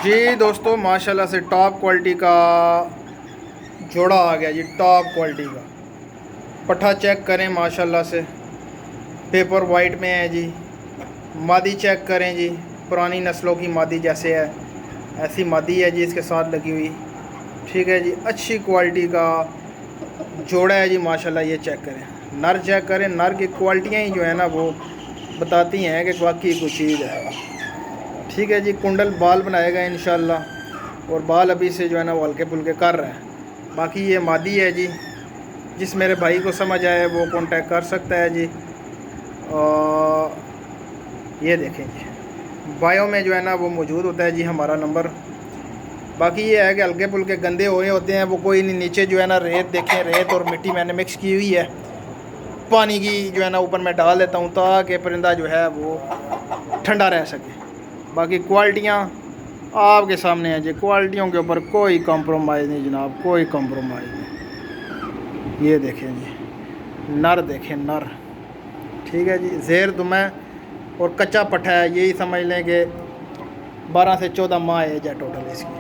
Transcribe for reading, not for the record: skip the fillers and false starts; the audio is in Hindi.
जी दोस्तों, माशाल्लाह से टॉप क्वालिटी का जोड़ा आ गया जी। टॉप क्वालिटी का पट्ठा चेक करें, माशाल्लाह से पेपर वाइट में है जी। मादी चेक करें जी, पुरानी नस्लों की मादी जैसे है ऐसी मादी है जी इसके साथ लगी हुई। ठीक है जी, अच्छी क्वालिटी का जोड़ा है जी माशाल्लाह। ये चेक करें, नर चेक करें। नर की क्वालिटियाँ ही जो है ना वो बताती हैं कि वाकई कुछ चीज़ है। ठीक है जी, कुंडल बाल बनाएगा इंशाल्लाह, और बाल अभी से जो है ना वो हल्के फुल्के कर रहा है। बाकी ये मादी है जी, जिस मेरे भाई को समझ आए वो कांटेक्ट कर सकता है जी। और ये देखें जी, बायो में जो है ना वो मौजूद होता है जी हमारा नंबर। बाकी ये है कि हल्के फुल्के गंदे हुए होते हैं वो कोई नहीं। नीचे जो है ना रेत देखें, रेत और मिट्टी मैंने मिक्स की हुई है। पानी की जो है ना ऊपर मैं डाल देता हूँ ताकि परिंदा जो है वो ठंडा रह सके। बाकी क्वालिटियाँ आपके सामने है जी, क्वालिटियों के ऊपर कोई कॉम्प्रोमाइज़ नहीं जनाब, कोई कॉम्प्रोमाइज़ नहीं। ये देखें जी, नर देखें, नर। ठीक है जी, ज़ेर दुमै और कच्चा पट्ठा है, यही समझ लें कि 12 से 14 माह एज है टोटल इसकी।